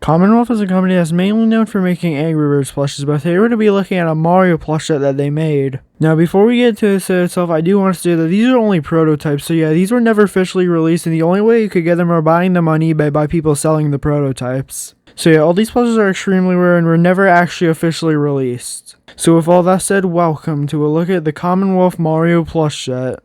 Commonwealth is a company that's mainly known for making Angry Birds plushes, but today we're going to be looking at a Mario plush set that they made. Now before we get to the set itself, I do want to say that these are only prototypes, so yeah, these were never officially released, and the only way you could get them are buying them on eBay by people selling the prototypes. So yeah, all these plushes are extremely rare and were never actually officially released. So with all that said, welcome to a look at the Commonwealth Mario plush set.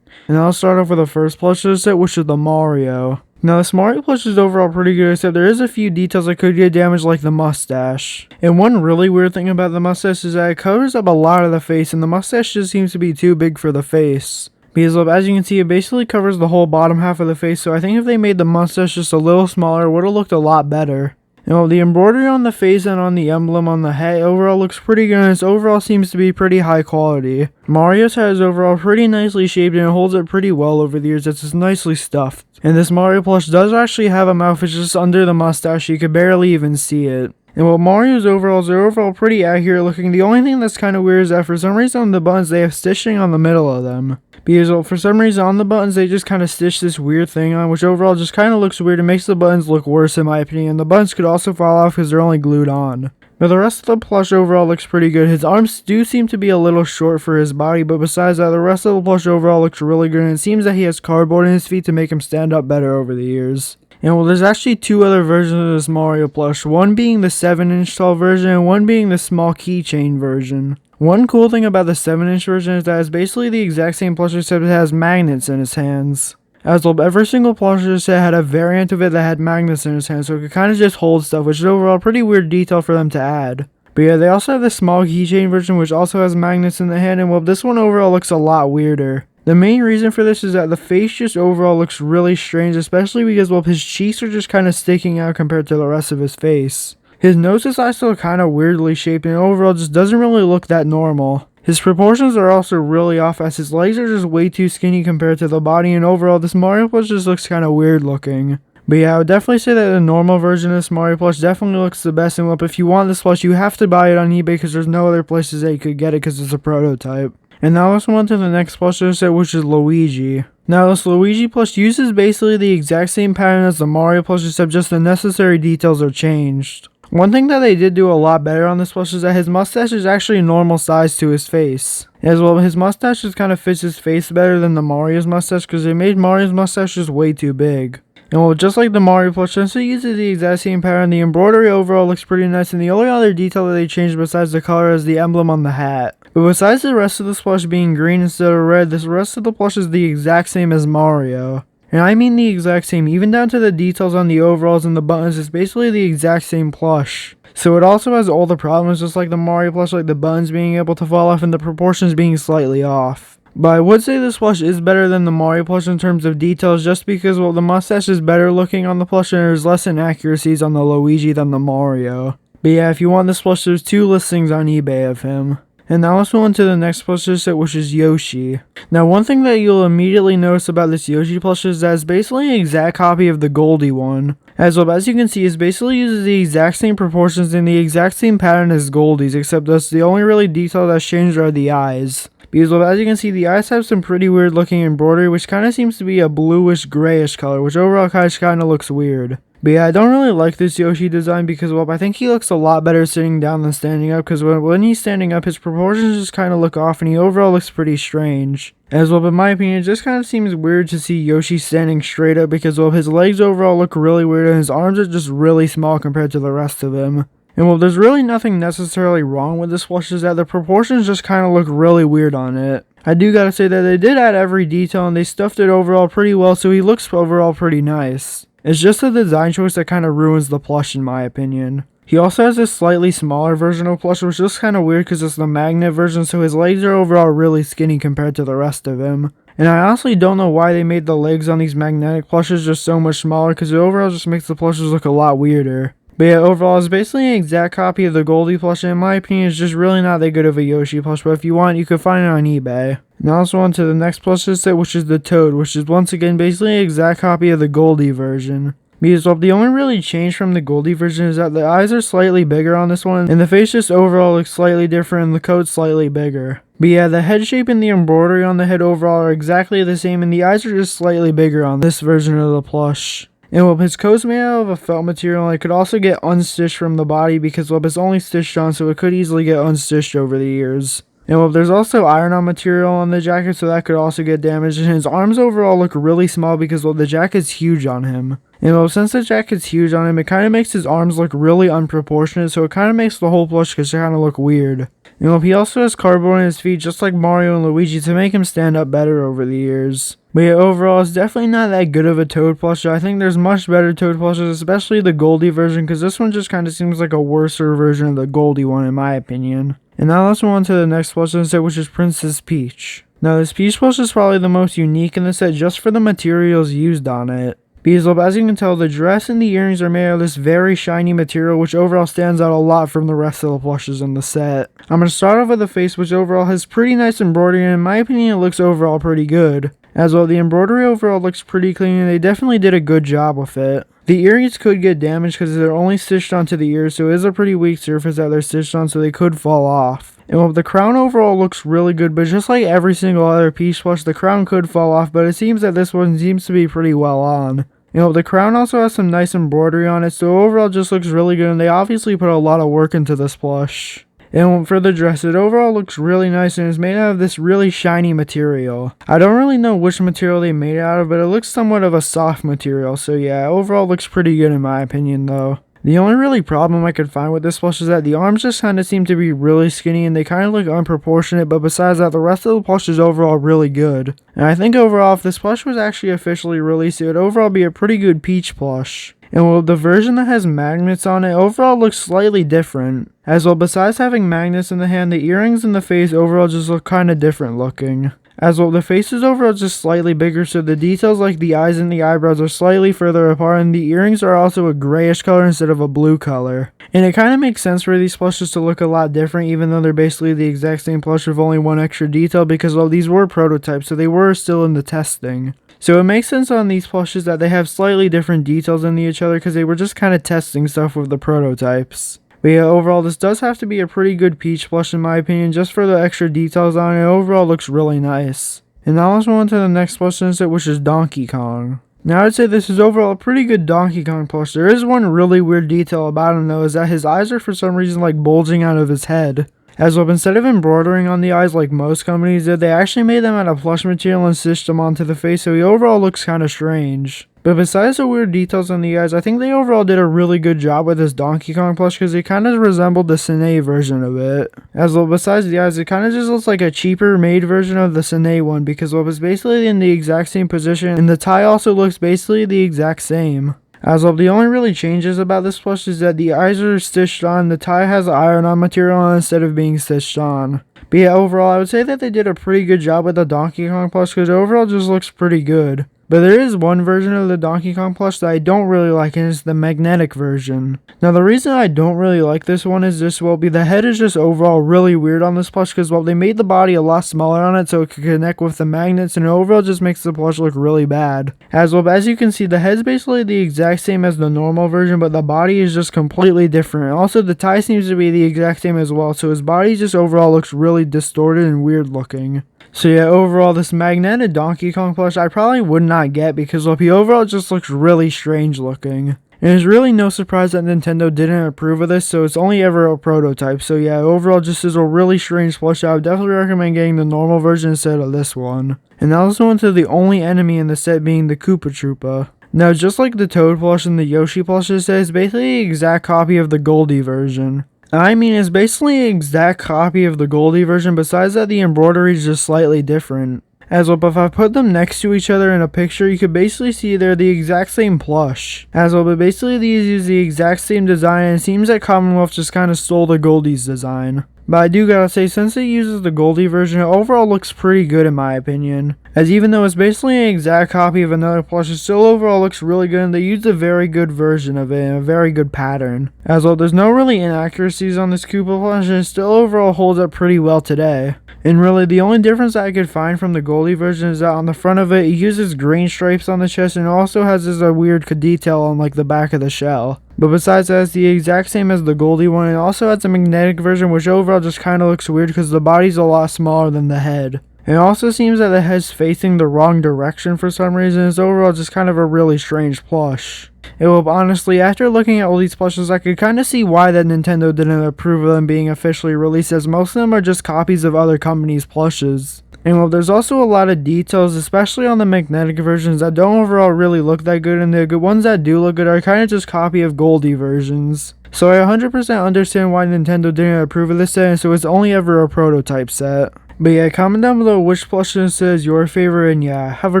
And I'll start off with the first plush of the set, which is the Mario. Now this Mario plush is overall pretty good, except there is a few details that could get damaged, like the mustache. And one really weird thing about the mustache is that it covers up a lot of the face, and the mustache just seems to be too big for the face. Because as you can see, it basically covers the whole bottom half of the face, so I think if they made the mustache just a little smaller, it would have looked a lot better. Now the embroidery on the face and on the emblem on the hat overall looks pretty good, and its overall seems to be pretty high quality. Mario's hat is overall pretty nicely shaped and it holds up pretty well over the years. It's just nicely stuffed. And this Mario plush does actually have a mouth, it's just under the mustache, you could barely even see it. And while Mario's overalls are overall pretty accurate looking, the only thing that's kind of weird is that for some reason on the buttons they have stitching on the middle of them. Because for some reason on the buttons they just kind of stitch this weird thing on, which overall just kind of looks weird and makes the buttons look worse in my opinion. And the buttons could also fall off because they're only glued on. But the rest of the plush overall looks pretty good. His arms do seem to be a little short for his body, but besides that, the rest of the plush overall looks really good, and it seems that he has cardboard in his feet to make him stand up better over the years. And well, there's actually two other versions of this Mario plush, one being the 7-inch tall version and one being the small keychain version. One cool thing about the 7-inch version is that it's basically the exact same plush except it has magnets in its hands. As well, every single plush in the set had a variant of it that had magnets in its hands, so it could kind of just hold stuff, which is overall a pretty weird detail for them to add. But yeah, they also have the small keychain version which also has magnets in the hand, and well, this one overall looks a lot weirder. The main reason for this is that the face just overall looks really strange, especially because, well, his cheeks are just kind of sticking out compared to the rest of his face. His nose is also kind of weirdly shaped and overall just doesn't really look that normal. His proportions are also really off as his legs are just way too skinny compared to the body, and overall this Mario plush just looks kind of weird looking. But yeah, I would definitely say that the normal version of this Mario plush definitely looks the best, and well, if you want this plush you have to buy it on eBay because there's no other places that you could get it because it's a prototype. And now let's move on to the next plush of the set, which is Luigi. Now this Luigi plush uses basically the exact same pattern as the Mario plush, except just the necessary details are changed. One thing that they did do a lot better on this plush is that his mustache is actually normal size to his face. As well, his mustache just kind of fits his face better than the Mario's mustache because they made Mario's mustache just way too big. And well, just like the Mario plush, since it uses the exact same pattern, the embroidery overall looks pretty nice, and the only other detail that they changed besides the color is the emblem on the hat. But besides the rest of this plush being green instead of red, this rest of the plush is the exact same as Mario. And I mean the exact same, even down to the details on the overalls and the buttons, it's basically the exact same plush. So it also has all the problems just like the Mario plush, like the buttons being able to fall off and the proportions being slightly off. But I would say this plush is better than the Mario plush in terms of details just because, well, the mustache is better looking on the plush and there's less inaccuracies on the Luigi than the Mario. But yeah, if you want this plush, there's 2 listings on eBay of him. And now let's move on to the next plush set, which is Yoshi. Now one thing that you'll immediately notice about this Yoshi plush is that it's basically an exact copy of the Goldie one. As well, as you can see, it basically uses the exact same proportions and the exact same pattern as Goldie's, except that's the only really detail that's changed are the eyes. Because well, as you can see, the eyes have some pretty weird looking embroidery, which kind of seems to be a bluish grayish color, which overall kind of looks weird. But yeah, I don't really like this Yoshi design because, well, I think he looks a lot better sitting down than standing up, because when he's standing up, his proportions just kind of look off and he overall looks pretty strange. As well, in my opinion, it just kind of seems weird to see Yoshi standing straight up because, well, his legs overall look really weird and his arms are just really small compared to the rest of him. And well, there's really nothing necessarily wrong with this plush, is that the proportions just kind of look really weird on it. I do gotta say that they did add every detail and they stuffed it overall pretty well, so he looks overall pretty nice. It's just a design choice that kind of ruins the plush in my opinion. He also has this slightly smaller version of plush, which is kind of weird because it's the magnet version, so his legs are overall really skinny compared to the rest of him. And I honestly don't know why they made the legs on these magnetic plushes just so much smaller, because it overall just makes the plushes look a lot weirder. But yeah, overall, it's basically an exact copy of the Goldie plush, and in my opinion, it's just really not that good of a Yoshi plush, but if you want, you can find it on eBay. Now let's go on to the next plush set, which is the Toad, which is once again basically an exact copy of the Goldie version. Because well, the only really change from the Goldie version is that the eyes are slightly bigger on this one, and the face just overall looks slightly different and the coat's slightly bigger. But yeah, the head shape and the embroidery on the head overall are exactly the same, and the eyes are just slightly bigger on this version of the plush. And well, his coat's made out of a felt material, and it could also get unstitched from the body because well, it's only stitched on, so it could easily get unstitched over the years. And well, there's also iron-on material on the jacket, so that could also get damaged. And his arms overall look really small because well, the jacket's huge on him. And well, since the jacket's huge on him, it kind of makes his arms look really unproportionate, so it kind of makes the whole plush kind of look weird. And well, he also has cardboard on his feet just like Mario and Luigi to make him stand up better over the years. But yeah, overall, it's definitely not that good of a Toad plush. I think there's much better Toad plushes, especially the Goldie version, because this one just kind of seems like a worser version of the Goldie one in my opinion. And now let's move on to the next plush in the set, which is Princess Peach. Now this Peach plush is probably the most unique in the set just for the materials used on it. Because as you can tell, the dress and the earrings are made out of this very shiny material, which overall stands out a lot from the rest of the plushes in the set. I'm going to start off with the face, which overall has pretty nice embroidery, and in my opinion it looks overall pretty good. As well, the embroidery overall looks pretty clean, and they definitely did a good job with it. The earrings could get damaged because they're only stitched onto the ears, so it is a pretty weak surface that they're stitched on, so they could fall off. And well, the crown overall looks really good, but just like every single other Peach plush, the crown could fall off, but it seems that this one seems to be pretty well on. You know, the crown also has some nice embroidery on it, so overall just looks really good, and they obviously put a lot of work into this plush. And for the dress, it overall looks really nice and is made out of this really shiny material. I don't really know which material they made it out of, but it looks somewhat of a soft material, so yeah, overall looks pretty good in my opinion though. The only really problem I could find with this plush is that the arms just kind of seem to be really skinny and they kind of look unproportionate, but besides that, the rest of the plush is overall really good. And I think overall, if this plush was actually officially released, it would overall be a pretty good Peach plush. And well, the version that has magnets on it overall looks slightly different. As well, besides having magnets in the hand, the earrings and the face overall just look kind of different looking. As well, the face is overall just slightly bigger, so the details like the eyes and the eyebrows are slightly further apart, and the earrings are also a grayish color instead of a blue color. And it kind of makes sense for these plushes to look a lot different, even though they're basically the exact same plush with only one extra detail, because well, these were prototypes, so they were still in the testing. So it makes sense on these plushes that they have slightly different details than each other, because they were just kind of testing stuff with the prototypes. But yeah, overall, this does have to be a pretty good Peach plush in my opinion, just for the extra details on it. Overall looks really nice. And now let's move on to the next plush in the set, which is Donkey Kong. Now I'd say this is overall a pretty good Donkey Kong plush. There is one really weird detail about him though, is that his eyes are for some reason like bulging out of his head. As well, instead of embroidering on the eyes like most companies did, they actually made them out of plush material and stitched them onto the face, so he overall looks kind of strange. But besides the weird details on the eyes, I think they overall did a really good job with this Donkey Kong plush because it kind of resembled the Sine version of it. As well, besides the eyes, it kind of just looks like a cheaper made version of the Sine one because well, it was basically in the exact same position, and the tie also looks basically the exact same. As well, the only really changes about this plush is that the eyes are stitched on, the tie has iron-on material on instead of being stitched on. But yeah, overall, I would say that they did a pretty good job with the Donkey Kong plush because overall just looks pretty good. But there is one version of the Donkey Kong plush that I don't really like, and it's the magnetic version. Now the reason I don't really like this one is just, well, the head is just overall really weird on this plush because, well, they made the body a lot smaller on it so it could connect with the magnets, and it overall just makes the plush look really bad. As well, as you can see, the head's basically the exact same as the normal version, but the body is just completely different. Also, the tie seems to be the exact same as well, so his body just overall looks really distorted and weird looking. So yeah, overall, this magnetic Donkey Kong plush I probably would not get because well, he overall just looks really strange looking. And there's really no surprise that Nintendo didn't approve of this, so it's only ever a prototype. So yeah, overall just is a really strange plush. I would definitely recommend getting the normal version instead of this one. And now let's go into the only enemy in the set being the Koopa Troopa. Now, just like the Toad plush and the Yoshi plush, it's basically the exact copy of the Goldie version. I mean, it's basically an exact copy of the Goldie version, besides that the embroidery is just slightly different. As well, but if I put them next to each other in a picture, you could basically see they're the exact same plush. As well, but basically these use the exact same design, and it seems that Commonwealth just kind of stole the Goldie's design. But I do gotta say, since it uses the Goldie version, it overall looks pretty good in my opinion. As even though it's basically an exact copy of another plush, it still overall looks really good, and they used a very good version of it and a very good pattern. As well, there's no really inaccuracies on this Koopa plush, and it still overall holds up pretty well today. And really, the only difference that I could find from the Goldie version is that on the front of it, it uses green stripes on the chest, and it also has this weird detail on like the back of the shell. But besides that, it's the exact same as the Goldie one. It also has a magnetic version, which overall just kind of looks weird because the body's a lot smaller than the head. It also seems that the head's facing the wrong direction for some reason. It's overall just kind of a really strange plush. Honestly, after looking at all these plushes, I could kind of see why that Nintendo didn't approve of them being officially released, as most of them are just copies of other companies' plushes. And there's also a lot of details, especially on the magnetic versions, that don't overall really look that good, and the good ones that do look good are kind of just copy of Goldie versions. So I 100% understand why Nintendo didn't approve of this set, and so it's only ever a prototype set. But yeah, comment down below which plush is your favorite, and yeah, have a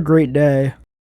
great day.